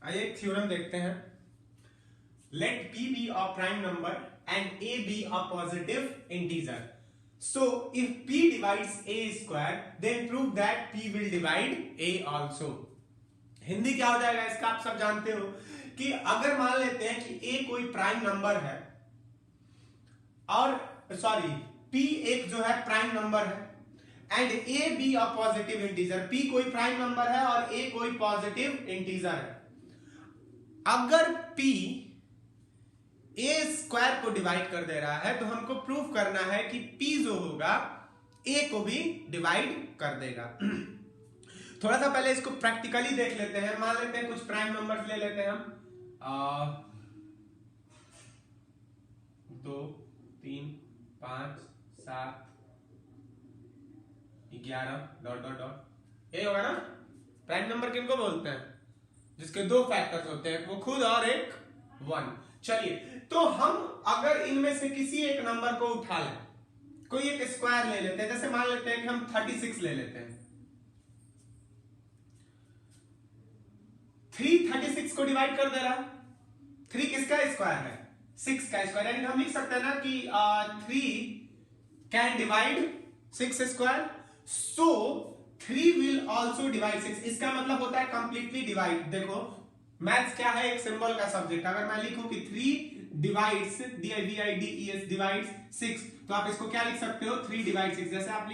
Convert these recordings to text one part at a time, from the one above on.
आइए एक थ्योरम देखते हैं। Let p be a prime number and a be a positive integer. So if p divides a square, then prove that p will divide a also. Hindi क्या हो जाएगा इसका, आप सब जानते हो कि अगर मान लेते हैं कि a कोई प्राइम नंबर है और p एक जो है प्राइम नंबर है and a be a positive integer, p कोई प्राइम नंबर है और a कोई पॉजिटिव इंटीजर है। अगर p a स्क्वायर को डिवाइड कर दे रहा है तो हमको प्रूफ करना है कि p जो होगा a को भी डिवाइड कर देगा। थोड़ा सा पहले इसको प्रैक्टिकली देख लेते हैं। मान लेते हैं कुछ प्राइम नंबर्स ले लेते हैं हम 2 3 5 7 11 डॉट डॉट डॉट, ये होगा ना प्राइम नंबर। किनको बोलते हैं? जिसके दो फैक्टर्स होते हैं, वो खुद और एक 1। चलिए, तो हम अगर इनमें से किसी एक नंबर को उठा लें, कोई एक स्क्वायर ले लेते हैं, जैसे मान लेते हैं कि हम 36 ले लेते हैं। 3 36 को डिवाइड कर दे रहा है। 3 किसका स्क्वायर है? 6 का स्क्वायर। यानी हम लिख सकते हैं ना कि 3 can divide 6 square, so 3 will also divide 6। इसका मतलब होता है कंप्लीटली डिवाइड। देखो मैथ्स क्या है, एक सिंबल का सब्जेक्ट। अगर मैं लिखूं कि 3 डिवाइड्स DIVIDES डिवाइड्स 6, तो आप इसको क्या लिख सकते हो? 3 डिवाइड 6। जैसे आप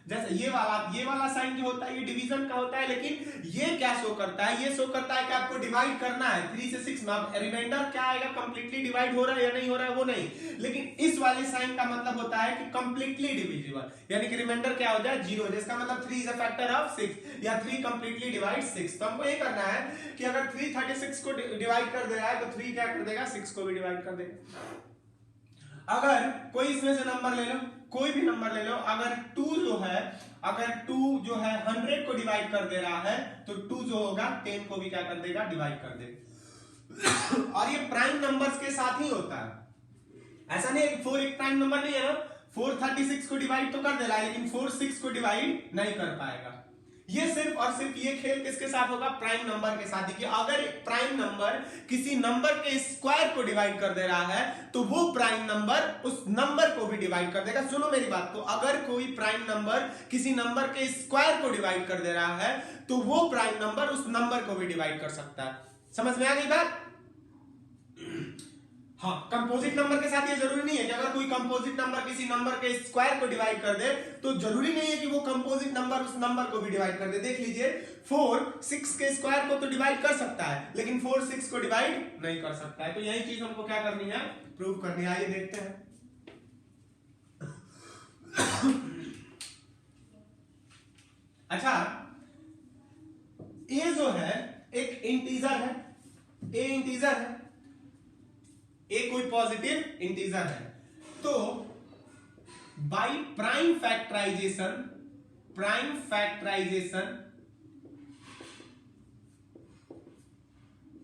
जैसे ये वाला साइन जो होता है ये डिवीजन का होता है, लेकिन ये क्या शो करता है? ये शो करता है कि आपको डिवाइड करना है 3 से 6 में। अब रिमाइंडर क्या आएगा, कंप्लीटली डिवाइड हो रहा है या नहीं हो रहा है वो नहीं, लेकिन इस वाले साइन का मतलब होता है कि कंप्लीटली डिविजिबल, यानी कि रिमाइंडर क्या हो जाए 0, जिसका मतलब 3 इज अ फैक्टर ऑफ 6 या 3 कंप्लीटली डिवाइड 6। तो हमको ये करना है कि अगर 3 36 को डिवाइड कर दे रहा है तो 3 क्या कर देगा? 6 को भी डिवाइड कर देगा। अगर कोई इसमें से नंबर ले लो, कोई भी नंबर ले लो, अगर 2 जो है 100 को डिवाइड कर दे रहा है तो 2 जो होगा 10 को भी क्या कर देगा? डिवाइड कर देगा। और ये प्राइम नंबर्स के साथ ही होता है। ऐसा नहीं है 4 एक प्राइम नंबर नहीं है ना, 4 36 को डिवाइड तो कर दे रहा है लेकिन 4 6 को डिवाइड नहीं कर पाएगा। ये सिर्फ और सिर्फ ये खेल किसके साथ होगा? प्राइम नंबर के साथ ही। कि अगर एक प्राइम नंबर किसी नंबर के स्क्वायर को डिवाइड कर दे रहा है तो वो प्राइम नंबर उस नंबर को भी डिवाइड कर देगा। सुनो मेरी बात को, अगर कोई प्राइम नंबर किसी नंबर के स्क्वायर को डिवाइड कर दे रहा है तो वो प्राइम नंबर उस नंबर को भी डिवाइड कर सकता है। समझ में आ गई बात? हाँ, कंपोजिट नंबर के साथ ये जरूरी नहीं है कि अगर कोई कंपोजिट नंबर किसी नंबर के स्क्वायर को डिवाइड कर दे तो जरूरी नहीं है कि वो कंपोजिट नंबर उस नंबर को भी डिवाइड कर दे। देख लीजिए 4 6 के स्क्वायर को तो डिवाइड कर सकता है लेकिन 4 6 को डिवाइड नहीं कर सकता है। तो यही चीज हमको क्या करनी है? प्रूव करनी है। आइए देखते हैं। अच्छा, ए जो है एक इंटीजर है, ए इंटीजर है, ए कोई पॉजिटिव इंटीजर है। तो बाय प्राइम फैक्टराइजेशन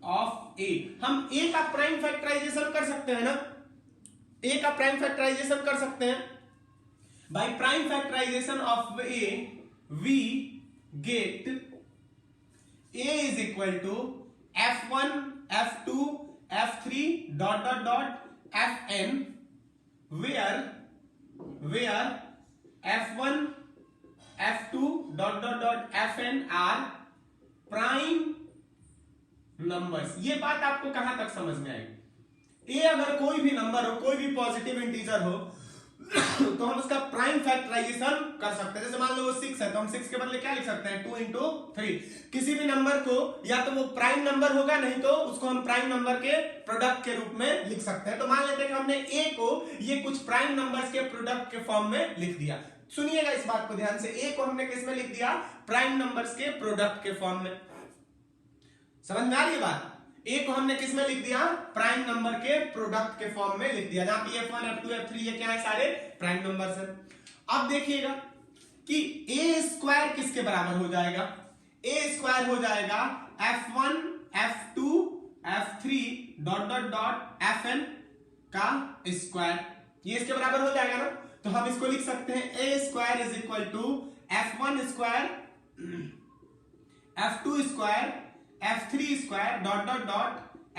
ऑफ ए, हम ए का प्राइम फैक्टराइजेशन कर सकते हैं ना, ए का प्राइम फैक्टराइजेशन कर सकते हैं। By prime factorization of a we get a is equal to f1 f2 f3 dot dot dot fn, where f1 f2 dot dot dot fn are prime numbers। ये बात आपको कहां तक समझ में आएगी? ए अगर कोई भी नंबर हो, कोई भी पॉजिटिव इंटीजर हो तो हम उसका प्राइम फैक्टराइजेशन कर सकते हैं। जैसे मान लो वो 6 है तो हम 6 के बदले क्या लिख सकते हैं? 2 into 3। किसी भी नंबर को या तो वो प्राइम नंबर होगा, नहीं तो उसको हम प्राइम नंबर के प्रोडक्ट के रूप में लिख सकते हैं। तो मान लेते हैं कि हमने ए को ये कुछ प्राइम नंबर्स के प्रोडक्ट के फॉर्म में लिख दिया। सुनिएगा इस बात को ध्यान से, ए को हमने किस में लिख दिया? प्राइम नंबर्स के प्रोडक्ट के फॉर्म में। समझ में आ रही है बात? ए को हमने किस में लिख दिया? प्राइम नंबर के प्रोडक्ट के फॉर्म में लिख दिया, जहां पे f1 f2 f3 ये क्या है? सारे प्राइम नंबर्स हैं। अब देखिएगा कि ए स्क्वायर किसके बराबर हो जाएगा? ए स्क्वायर हो जाएगा f1 f2 f3 dot dot dot fn का स्क्वायर। ये इसके बराबर हो जाएगा ना, तो हम इसको लिख सकते हैं A square is equal to f1 square f2 square f3 square dot dot dot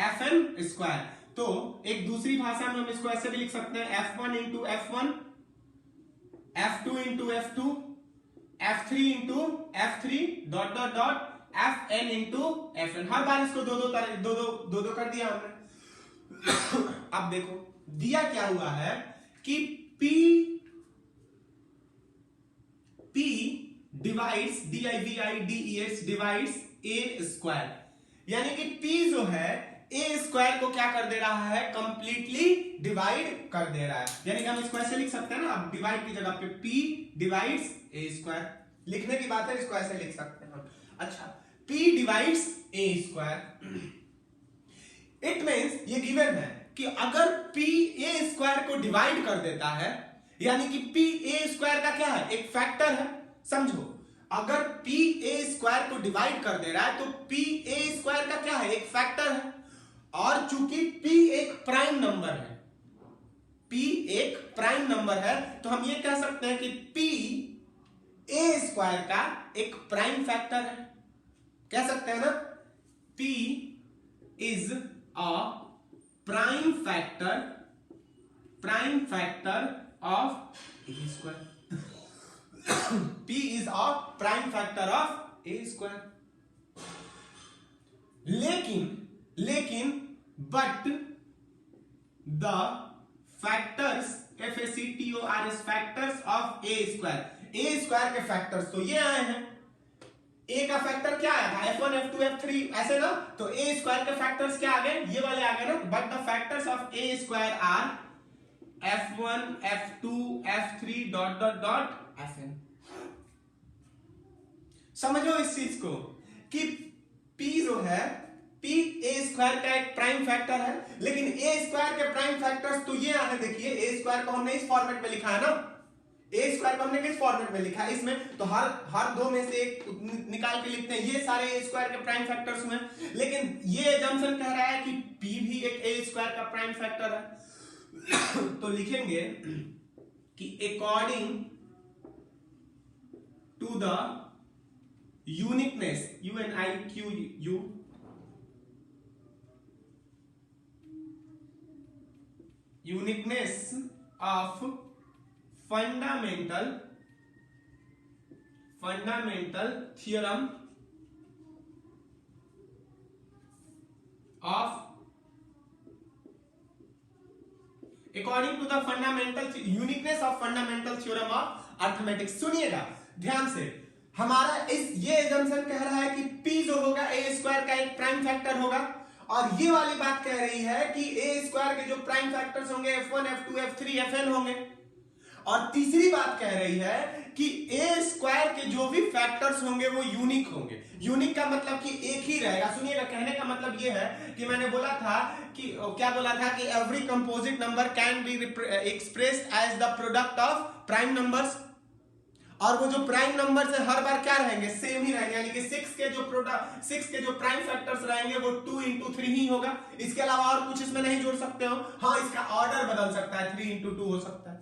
fn square. तो एक दूसरी भाषा में हम इसको ऐसे भी लिख सकते हैं f1 into f1, f2 into f2, f3 into f3 dot dot dot fn into fn। हर बार इसको दो दो कर दिया हमने। अब देखो दिया क्या हुआ है कि p divides divides divides a square, यानी कि p जो है a स्क्वायर को क्या कर दे रहा है, कंप्लीटली डिवाइड कर दे रहा है। यानी कि हम इसको ऐसे लिख सकते हैं ना, अब डिवाइड की जगह पे p डिवाइड्स a स्क्वायर लिखने की बात है, इसको ऐसे लिख सकते हैं हम। अच्छा, p divides a square, it means ये गिवन है कि अगर p a स्क्वायर को डिवाइड कर देता है, यानी कि p a स्क्वायर का क्या है, एक फैक्टर है। समझो, अगर p a स्क्वायर को डिवाइड कर दे रहा है तो p a स्क्वायर का क्या है, एक फैक्टर है। और चूंकि p एक प्राइम नंबर है, p एक प्राइम नंबर है, तो हम ये कह सकते हैं कि p a स्क्वायर का एक प्राइम फैक्टर है। कह सकते हैं ना, p is a prime factor of a square. p is a prime factor of a square। लेकिन but the factors FACTORS factors of a square के फैक्टर्स तो ये आए हैं। a का फैक्टर क्या आया था, f1 f2 f3 ऐसे ना, तो a स्क्वायर के फैक्टर्स क्या आ गए, ये वाले आ गए ना। But the factors of a square are f1 f2 f3 dot dot dot fn। समझो इस चीज को कि p जो है, p a स्क्वायर का एक प्राइम फैक्टर है, लेकिन a स्क्वायर के प्राइम फैक्टर्स तो ये आने, देखिए a स्क्वायर को हमने इस फॉर्मेट में लिखा है ना, a स्क्वायर को हमने किस फॉर्मेट में लिखा है, इसमें तो हर दो में से एक निकाल के लिखते हैं, ये सारे a स्क्वायर के प्राइम फैक्टर्स हुए। लेकिन ये एजम्पशन कह रहा है कि p भी एक a स्क्वायर का प्राइम फैक्टर है। तो लिखेंगे कि according to the uniqueness uniqueness of fundamental theorem of according to the fundamental uniqueness of fundamental theorem of arithmetic। सुनिएगा ध्यान से, हमारा ये एजम्पशन कह रहा है कि p जो होगा a स्क्वायर का एक प्राइम फैक्टर होगा, और ये वाली बात कह रही है कि a स्क्वायर के जो प्राइम फैक्टर्स होंगे f1 f2 f3 fn होंगे। और तीसरी बात कह रही है कि a स्क्वायर के जो भी फैक्टर्स होंगे वो यूनिक होंगे। यूनिक का मतलब कि एक ही रहेगा। सुनिएगा, कहने का मतलब ये है कि मैंने बोला था कि क्या बोला था कि every composite number can be expressed as the product of prime numbers, और वो जो प्राइम नंबर से हर बार क्या रहेंगे, सेम ही रहेंगे। यानी कि 6 के जो प्राइम फैक्टर्स रहेंगे वो 2 into 3 ही होगा, इसके अलावा और कुछ इसमें नहीं जोड़ सकते हो। हाँ, इसका ऑर्डर बदल सकता है, 3 into 2 हो सकता है।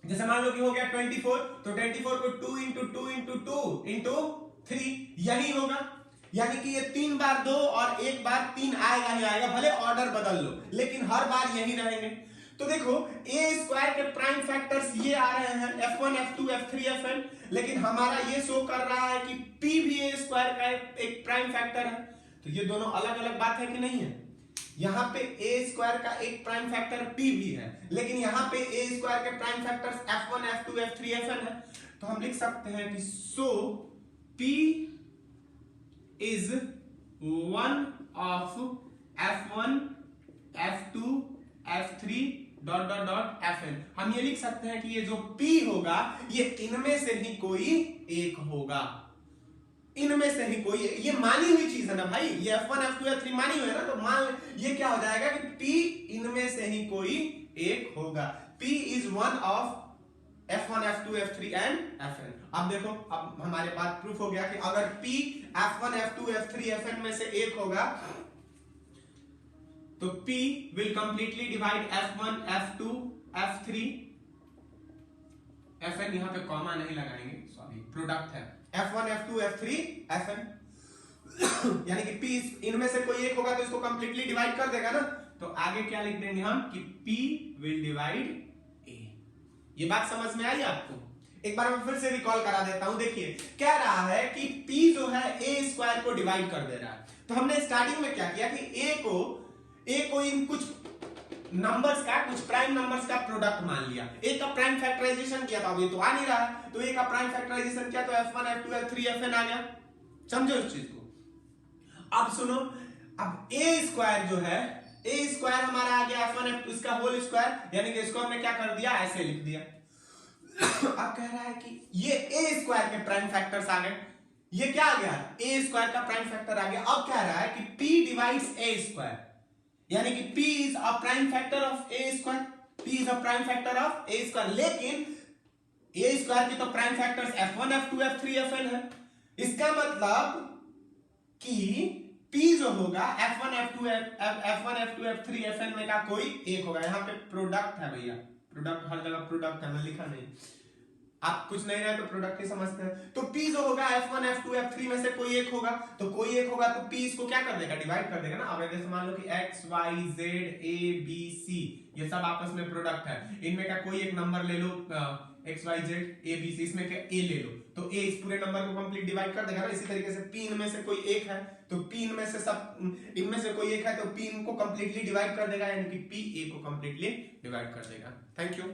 जैसे मान लो कि हो गया 24, तो 24 को 2 into 2 into 2 into 3 यही होगा। यानी कि ये 3 बार 2 और 1 बार 3 आएगा ही आएगा, भले ऑर्डर बदल लो, लेकिन हर बार यही रहेंगे। तो देखो a स्क्वायर के प्राइम फैक्टर्स ये आ रहे हैं f1 f2 f3 fn, लेकिन हमारा ये शो कर रहा है कि p भी a स्क्वायर का एक प्राइम फैक्टर है। तो ये दोनों अलग अलग बात है कि नहीं है। यहाँ पे a स्क्वायर का एक प्राइम फैक्टर p भी है, लेकिन यहाँ पे a स्क्वायर के prime factors f1 f2 f3 fn है। तो हम लिख सकते हैं कि सो p is one of f1 f2 f3 dot dot dot fn। हम ये लिख सकते हैं कि ये जो p होगा ये इनमें से ही कोई एक होगा, इनमें से ही कोई, ये मानी हुई चीज है ना भाई, ये f1 f2 f3 मानी हुई है ना, तो मान ये क्या हो जाएगा कि p इनमें से ही कोई एक होगा। p is one of f1 f2 f3 and fn। अब देखो, अब हमारे पास प्रूफ हो गया कि अगर p f1 f2 f3 fn में से एक होगा तो p will completely divide f1 f2 f3 fn, यहां पे कॉमा नहीं लगाएंगे, सॉरी, प्रोडक्ट है f1 f2 f3 fn। यानी कि P इनमें से कोई एक होगा तो इसको कंप्लीटली डिवाइड कर देगा ना, तो आगे क्या लिख देंगे हम कि P विल डिवाइड A। ये बात समझ में आई आपको? एक बार मैं फिर से रिकॉल करा देता हूं। देखिए कह रहा है कि P जो है A स्क्वायर को डिवाइड कर दे रहा है। तो हमने स्टार्टिंग में क्या किया कि A को इन कुछ नंबर्स का, कुछ प्राइम नंबर्स का प्रोडक्ट मान लिया। A का प्राइम फैक्टराइजेशन किया, तो अब ये तो आ नहीं रहा है, तो A का प्राइम फैक्टराइजेशन किया तो F1 F2 F3 Fn आ गया। समझो इस चीज को। अब सुनो, अब A स्क्वायर जो है, A स्क्वायर हमारा आ गया F1 F2 इसका होल स्क्वायर, यानी कि इसको हमने क्या कर दिया, ऐसे लिख दिया। अब कह रहा है कि ये A स्क्वायर के प्राइम फैक्टर्स आ गए। ये क्या आ गया, A स्क्वायर का प्राइम फैक्टर आ गया। अब कह रहा है कि P डिवाइड्स A स्क्वायर, यानी कि P is a prime factor of A square. P is a prime factor of A square, लेकिन A स्क्वायर की तो prime factors F1 F2 F3 Fn है। इसका मतलब कि P जो होगा F1 F2 F3 Fn में का कोई एक होगा। यहाँ पे प्रोडक्ट है भैया, प्रोडक्ट हर जगह प्रोडक्ट है, मैं लिखा नहीं, आप कुछ नहीं रहे तो प्रोडक्ट ही समझते हैं। तो P जो होगा F1 F2 F3 में से कोई एक होगा, तो कोई एक होगा तो P इसको क्या कर देगा, डिवाइड कर देगा ना। अब जैसे मान लो कि X Y Z A B C ये सब आपस में प्रोडक्ट है, इनमें का कोई एक नंबर ले लो, X Y Z A B C, इसमें क्या A ले लो, तो A इस पूरे नंबर को कंप्लीट डिवाइड कर देगा ना। इसी तरीके से P इनमें से कोई एक है तो P इनमें से सब, इनमें से कोई एक है तो P इनको कंप्लीटली डिवाइड कर देगा, यानी कि P A को कंप्लीटली डिवाइड कर देगा। Thank you.